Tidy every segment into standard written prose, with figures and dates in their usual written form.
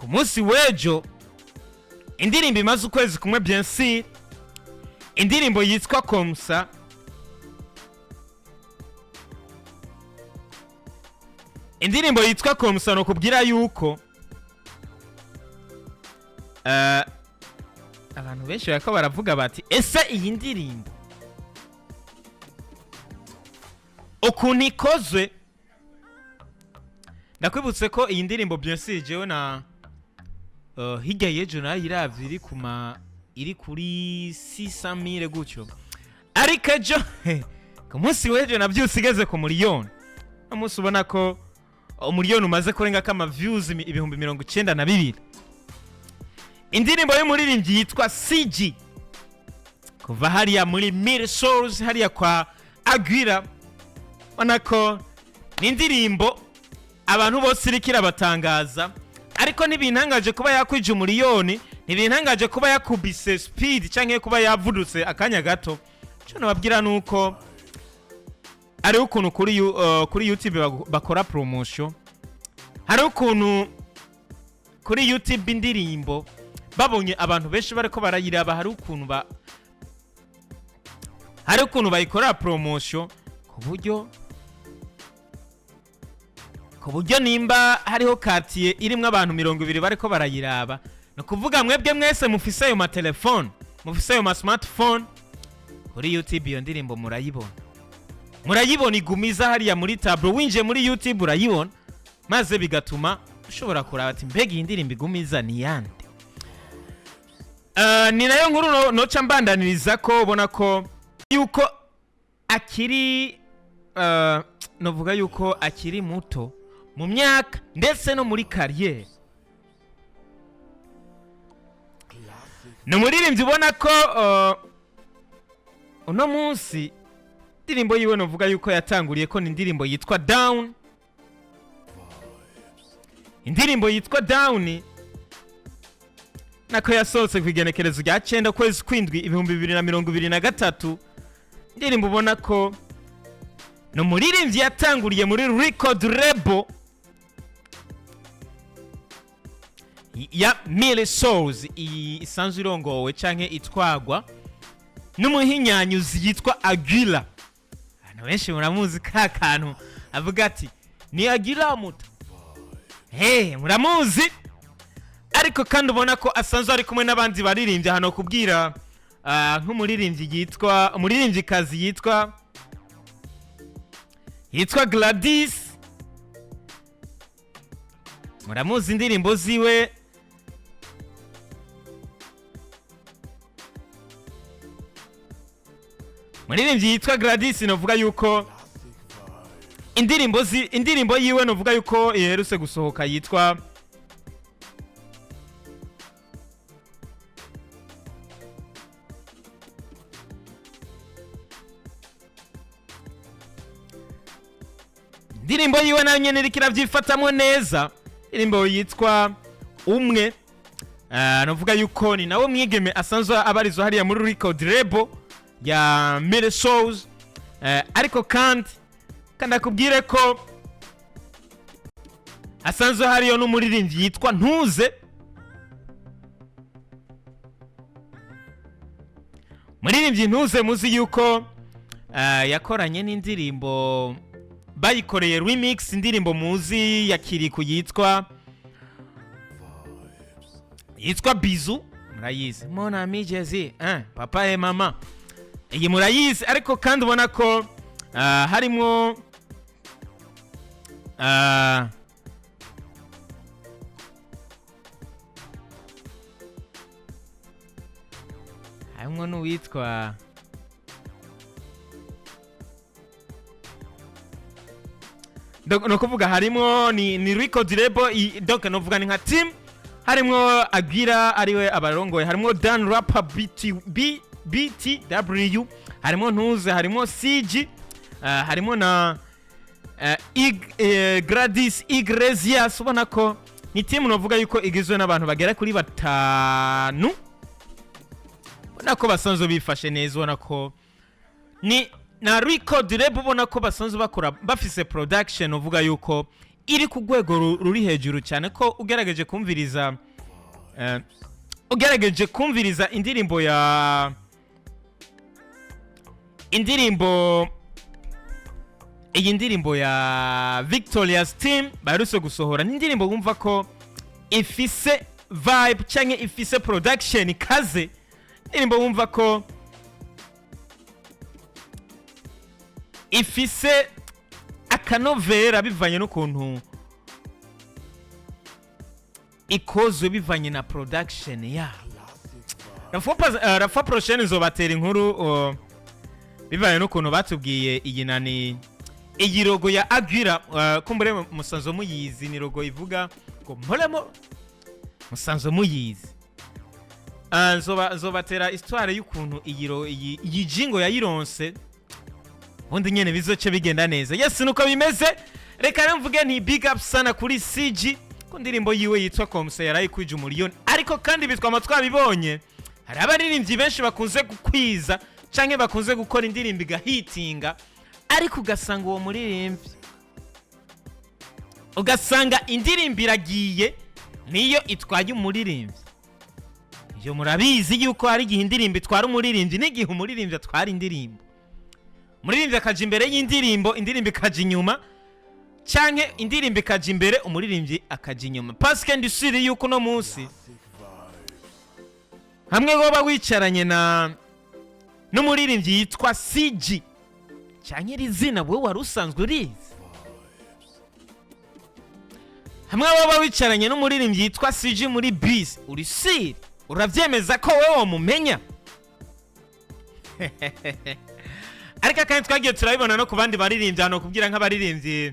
ku munsi w'ejo indirimbo imaze ukwezi kumwe bien sûr, indirimbo yitwa Komsa, indirimbo yitwa Komsa no kubwira yuko abantu benshi bariko baravuga bati ese iyi ndirimbo ukuntu ikozwe. Ndakwibutse ko iyi ndirimbo bien sûr jewe na hirya y'ejo nayo iravye iri kuri 600,000 gutyo, ariko ejo ku munsi w'ejo navyuse igeze ku miliyoni. Umunsi ubona ko umiliyoni umaze kurenga kama views 92,000. Indirimbo y'umuririmbyi yitwa Siji, kuva hariya muri Mille Souls hariya kwa Akwiye, ubona ko ni indirimbo abantu bose irikira batangaza, ariko ntibintangaje kuba yakwije umiliyoni, ntibintangaje kuba yakubise speed canke kuba yavudutse akanya gato. Cyo nababwira nuko ari ukuntu kuri YouTube bakora promotion, hari ukuntu kuri YouTube indirimbo babonye abantu benshi bariko barayiraba, hari ukuntu bayikora promotion ku buryo nimba hariho quartier irimwe abantu 200 bariko barayiraba, no kuvuga mwebwe mwese mufise ayo matelefone, mufise ayo smartphone, kuri YouTube iyo ndirimbo murayibona igumiza hariya muri tableau, winje muri YouTube urayibona, maze bigatuma ushobora kuraba ati mbega iyi ndirimbo igumiza ni yande. Ni nayo nkuru noca mbandaniriza ko ubona ko yuko akiri novuga yuko akiri muto mu myaka ndetse no muri carrière. No muririmbyi ubona ko uno munsi indirimbo yiwe novuga yuko yatanguriye ko ni indirimbo yitwa Down. Indirimbo yitwa Down nako yasohotse ku igenekerezo rya 9 kwezi kwindwi 2023. Indirimbo ubona ko no muririmbyi yatanguriye muri record label ya Mille Souls isanzwe irongowe canke itwagwa n'umuhinyanyuzi yitwa Akwiye. Abantu benshi muramuzi ka kantu avuga ati ni Akwiye muto, muramuzi. Ariko kandi ubona ko asanzwe ari kumwe n'abandi baririmbyi hano kubwira umuririmbyikazi yitwa Gladys. Muramuzi indirimbo ziwe, muririmbyi yitwa Gladys. Novuga yuko indirimbo yiwe novuga yuko iherutse gusohoka yitwa indirimbo yiwe nayo nyene irikira vyifatamwo neza, indirimbo yitwa Umwe. Novuga yuko ni nawe mwigeme asanzwe abarizwa hariya muri record label ya Mille Souls. Ariko kandi akubwire ko asanzwe hariyo n'umuririmbyi yitwa Ntuze. Muririmbyi Ntuze muzi yuko yakoranye n'indirimbo bayikoreye remix, indirimbo muzi ya Kiriku yitwa Bizu, murayizi. Mon ami Jezi, papa et mama, iyi murayizi. Ariko kandi ubona ko harimo n'uwitwa no kuvuga harimo ni record label, donc novuga ni nka team. Harimo Akwiye ariwe abarongoye, harimo Dan Rapper BTW, harimo Ntuze, harimo Siji, harimo na Gladys Iglesias. Ubona ko ni team novuga yuko igizwe n'abantu bagera kuri 5. Ubona ko basanzwe bifashe neza, ubona ko ni na record label, ubona ko basanzwe bakora bafise production. Uvuga yuko iri ku rwego ruri hejuru cyane ko ugerageje kumviriza indirimbo iyi ndirimbo ya Victoria's Team baherutse gusohora n'indirimbo wumva ko ifise vibe cyangwa ifise production ikaze, indirimbo wumva ko ifise akanovera bivanye n'ukuntu ikozwe bivanye na production ya rafa prochaine zobatera inkuru bivanye n'ukuntu batubwiye iyi logo ya Akwye kumbure musanzo muyizi, ni logo ivuga ngo mporemo musanzo muyizi. Zobatera histoire y'ukuntu iyi jingo yayironse ubundi nyene bizoce bigenda neza. Yes, nuko bimeze. Reka rero mvuge nti big up sana kuri Siji ku ndirimbo yiwe yitwa Komsa yarayikwije umuriyoni, ariko kandi bitwa amatwa bibonye hari abaririmbyi benshi bakunze gukwiza canke bakunze gukora indirimbo igahitinga, ariko ugasanga uwo muririmbyi ugasanga indirimbo iragiye niyo itwaye umuririmbyi. Iyo murabizi yuko hari igihe indirimbo itwara umuririmbyi n'igihe umuririmbyi atwara indirimbo. Umuririmbyi akaja imbere y'indirimbo, indirimbo ikaja inyuma, canke indirimbo ikaja imbere umuririmbyi akaja inyuma. Parce ndisiri yuko no munsi hamwe goba wicaranye n'umuririmbyi yitwa Siji canke rizina wewe wari usanzwe urizi, hamwe goba wicaranye n'umuririmbyi yitwa Siji muri bus uri siri uravyemeza ko wewe mumenya. Ariko kandi twagiye turabibona no ku bandi baririmbyi hano kubwira nk'abaririmbyi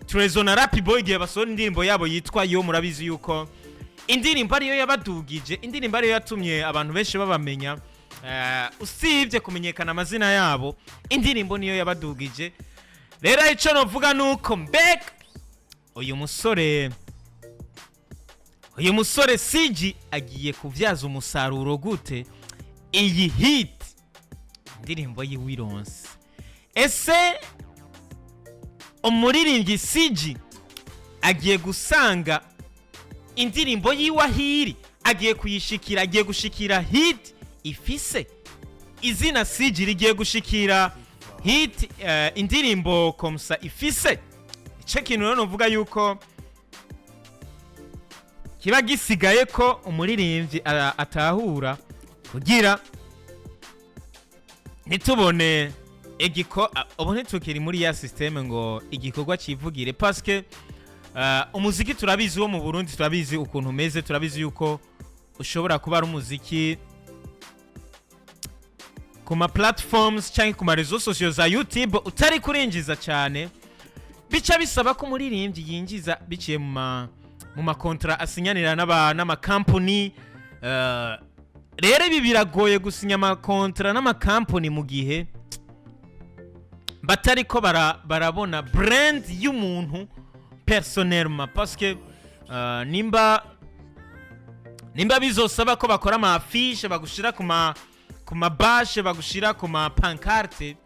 Trezo na Rap Boy igihe basohora indirimbo yabo yitwa Yo, murabizi yuko indirimbo ariyo yabadugije, indirimbo ariyo yatumye abantu benshi babamenya, usibye kumenyekana amazina yabo, indirimbo niyo yabadugije. Rero ico novuga nuko mbek uyu musore Siji agiye kuvyaza umusaruro gute iyi hit indirimbo yiwironse. Ese umuririmbyi Siji agiye gusanga indirimbo yiwahiri, agiye kuyishikira, agiye gushikira hit ifise izina Siji rigiye gushikira hit indirimbo Komsa ifise. Ico kintu rero novuga yuko kiba gisigaye ko umuririmbyi atahura kugira nitubone ubu ntitukiri muri ya systeme ngo igikorwa civugire, parce que umuziki turabizi wo mu Burundi, turabizi ukuntu umeze, turabizi yuko ushobora kuba ari umuziki ku ma platforms cyangwa ku ma réseaux sociaux za YouTube utari kurinjiza cyane, bica bisaba ko umuririmbyi yinjiza biciye mu makontra asinyanira n'ama company. Rero ibi biragoye gusinya amakontra n'ama company mu gihe batari ko barabona brand y'umuntu personnellement, parce que nimba bizosaba ko bakora ama affiche bagushira ku ma bâche, bagushira ku ma pancarte,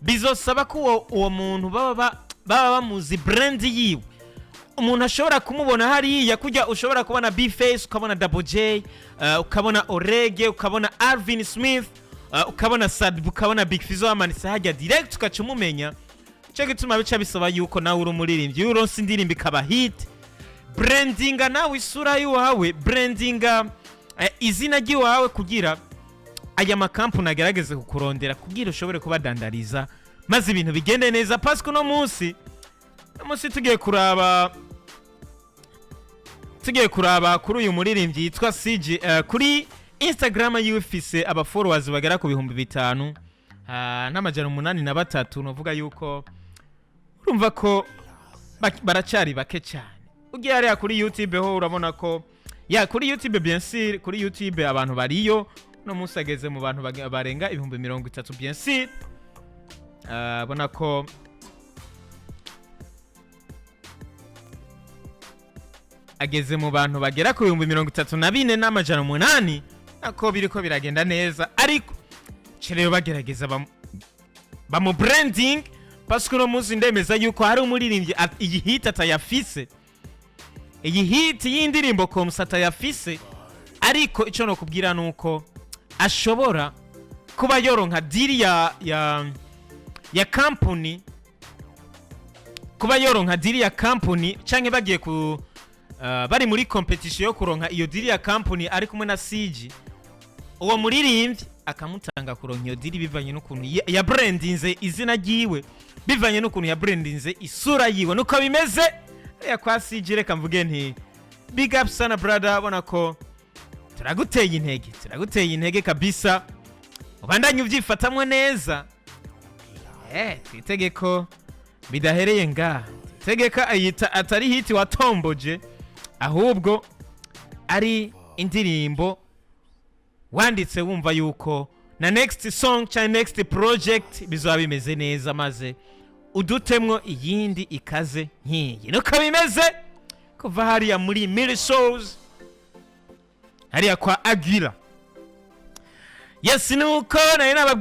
bizosaba ko uwo muntu baba bamuzi brand yiwe. Umuntu ashobora kumubona hariya kujya, ushobora kubona B-Face, ukabona Double J, ukabona Orege, ukabona Alvin Smith, ukabona Sad, ukabona Big Fizzo amanitse hajya direct ukacumumenya. Cyo gituma bica bisaba yuko nawe uri umuririmbyi uronse indirimbo ikaba hit, brandinga nawe isura yawe, brandinga izina ryiwawe kugira aya makampuni agerageze kukurondera kugira ushobore kubadandariza maze ibintu bigende neza. Parce que no munsi tugiye kuraba kuri uyu muririmbyi yitwa Siji, kuri Instagram yifise aba followers bagera ku 5,000 n'amajana 83. Novuga yuko urumva ko baracari bake cyane. Ugiye hariya kuri YouTube ho urabona ko kuri YouTube bien sûr, kuri YouTube abantu bariyo no munsi ageze mu bantu barenga 30,000 bien sûr. Bona ko ageze mu bantu bagera ku 34 n'amajana 8, nako biriko biragenda neza, ariko rero bagerageza bamu branding, parce que no munsi ndemeza yuko hari umuririmbyi iyi hit atayafise, iyi hit y'indirimbo Komsa atayafise, ariko ico no kubwira nuko ashobora kuba yoronka diri ya company, kuba yoronka diri ya company canke bagiye ku bari muri competition yo kuronka iyo diri ya company ari kumwe na Siji, uwo muririmbyi akamutanga kuronka iyo diri bivanye n'ukuntu ya brandinze izina ryiwe, bivanye n'ukuntu ya brandinze isura yiwe. Nuko bimeze ya kwa Siji, reka mvuge nti big up sana brother, bona ko turaguteye intege kabisa, ubandanye uvyifatamwe neza. Twitegeko bidahereye nga, tegeka ayita atari hiti watomboje, ahubwo ari indirimbo wanditse wumva yuko na next song cha next project bizaba bimeze neza, maze udutemwo iyindi ikaze nkiyi. Nuko bimeze kuva hariya muri Miri Shows, hariya kwa Agira. Yes, nuko nari nababwiye